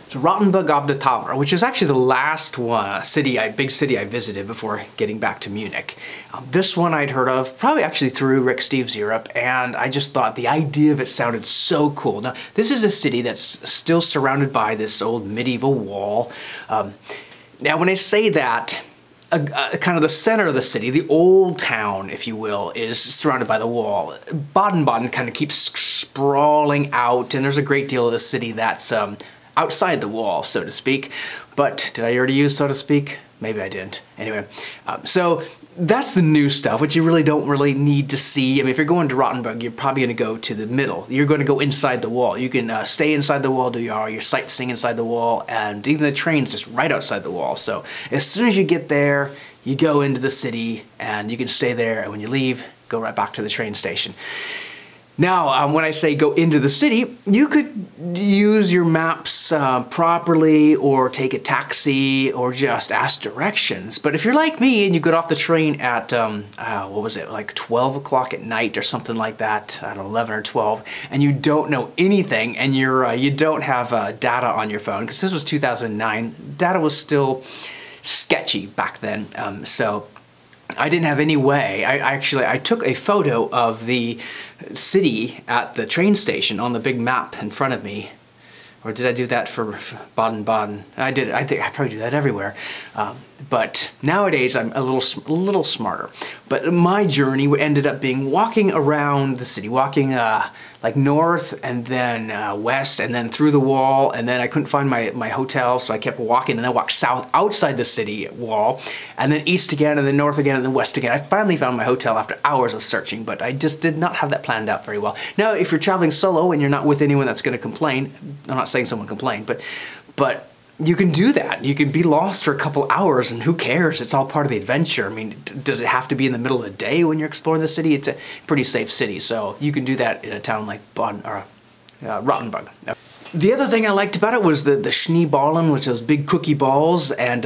So Rothenburg ob der Tauber, which is actually the last big city I visited before getting back to Munich. This one I'd heard of, probably actually through Rick Steves Europe, and I just thought the idea of it sounded so cool. Now, this is a city that's still surrounded by this old medieval wall. Now, when I say that, kind of the center of the city, the old town, if you will, is surrounded by the wall. Baden-Baden kind of keeps sprawling out, and there's a great deal of the city that's outside the wall, so to speak. But did I already use so to speak? Maybe I didn't. Anyway, so that's the new stuff, which you really don't need to see. I mean, if you're going to Rothenburg, you're probably going to go to the middle. You're going to go inside the wall. You can stay inside the wall, do all your sightseeing inside the wall, and even the train's just right outside the wall. So as soon as you get there, you go into the city, and you can stay there, and when you leave, go right back to the train station. Now, when I say go into the city, you could use your maps properly, or take a taxi, or just ask directions. But if you're like me and you get off the train at, what was it, like 12 o'clock at night or something like that, I don't know, 11 or 12, and you don't know anything, and you don't have data on your phone, because this was 2009, data was still sketchy back then, so I didn't have any way. I took a photo of the city at the train station on the big map in front of me. Or did I do that for Baden-Baden? I did. I think I probably do that everywhere. But nowadays I'm a little smarter. But my journey ended up being walking around the city, walking like north and then west and then through the wall, and then I couldn't find my hotel, so I kept walking, and then walked south outside the city wall, and then east again, and then north again, and then west again. I finally found my hotel after hours of searching, but I just did not have that planned out very well. Now, if you're traveling solo and you're not with anyone that's going to complain, I'm not saying someone complained, but you can do that. You can be lost for a couple hours, and who cares? It's all part of the adventure. I mean, does it have to be in the middle of the day when you're exploring the city? It's a pretty safe city, so you can do that in a town like Rothenburg. The other thing I liked about it was the Schneeballen, which are those big cookie balls, and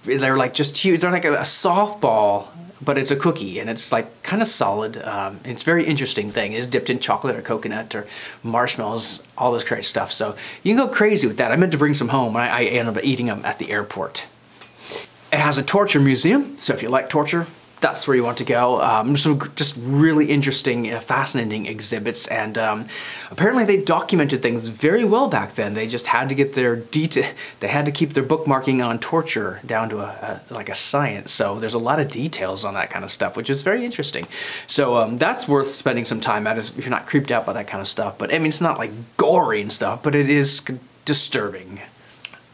they're like just huge. They're like a softball, but it's a cookie, and it's like kind of solid. It's a very interesting thing. It's dipped in chocolate or coconut or marshmallows, all this great stuff. So you can go crazy with that. I meant to bring some home, and I ended up eating them at the airport. It has a torture museum, so if you like torture, that's where you want to go. Some just really interesting, fascinating exhibits, and apparently they documented things very well back then. They just had to get their they had to keep their bookmarking on torture down to like a science. So there's a lot of details on that kind of stuff, which is very interesting. So that's worth spending some time at if you're not creeped out by that kind of stuff. But I mean, it's not like gory and stuff, but it is disturbing.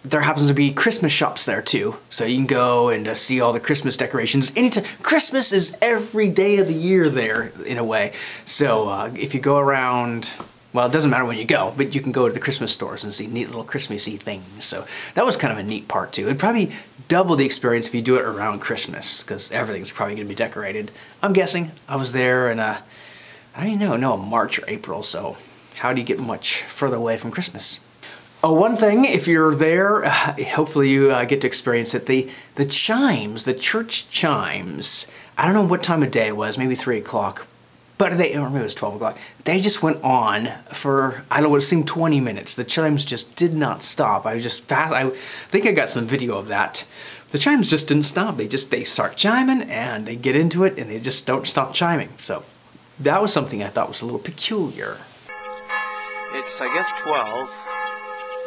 There happens to be Christmas shops there too, so you can go and see all the Christmas decorations. Anytime, Christmas is every day of the year there, in a way. So if you go around, well, it doesn't matter when you go, but you can go to the Christmas stores and see neat little Christmassy things. So that was kind of a neat part too. It'd probably double the experience if you do it around Christmas, because everything's probably going to be decorated. I'm guessing. I was there in I don't even know, March or April, so how do you get much further away from Christmas? Oh, one thing, if you're there, hopefully you get to experience it, the chimes, the church chimes, I don't know what time of day it was, maybe 3 o'clock, but or maybe it was 12 o'clock, they just went on for, I don't know, it seemed 20 minutes. The chimes just did not stop. I was just fast, I think I got some video of that. The chimes just didn't stop. They start chiming, and they get into it, and they just don't stop chiming. So that was something I thought was a little peculiar. It's, I guess, 12.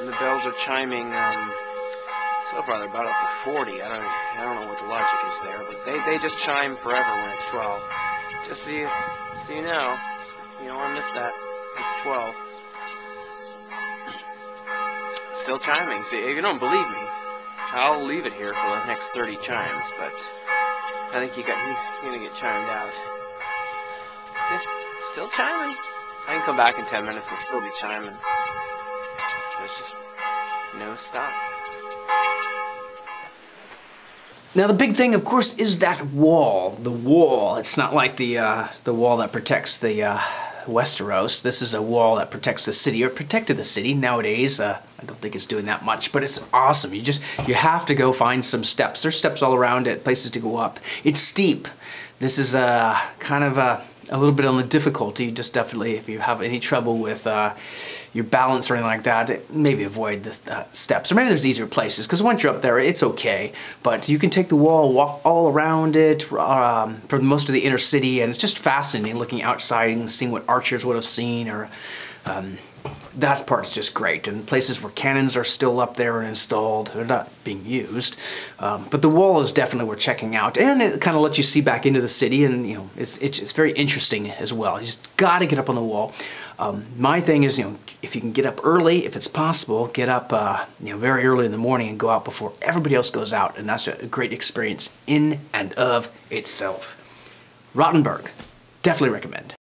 And the bells are chiming, so far they're about up to 40. I don't know what the logic is there, but they just chime forever when it's 12. Just so you know, you don't want to miss that. It's 12. Still chiming. See, if you don't believe me, I'll leave it here for the next 30 chimes, but I think you're gonna get chimed out. Still chiming. I can come back in 10 minutes and still be chiming. There's just no stop. Now the big thing, of course, is that wall. The wall. It's not like the wall that protects the Westeros. This is a wall that protects the city, or protected the city. Nowadays, I don't think it's doing that much, but it's awesome. You have to go find some steps. There's steps all around it, places to go up. It's steep. This is kind of a little bit on the difficulty. Just definitely, if you have any trouble with your balance or anything like that, maybe avoid the steps. Or maybe there's easier places, because once you're up there, it's okay. But you can take the wall, walk all around it for most of the inner city, and it's just fascinating looking outside and seeing what archers would have seen, or that part's just great. And places where cannons are still up there and installed, they're not being used. But the wall is definitely worth checking out, and it kind of lets you see back into the city, and you know, it's very interesting as well. You just got to get up on the wall. My thing is, you know, if you can get up early, if it's possible, get up you know, very early in the morning and go out before everybody else goes out, and that's a great experience in and of itself. Rothenburg, definitely recommend.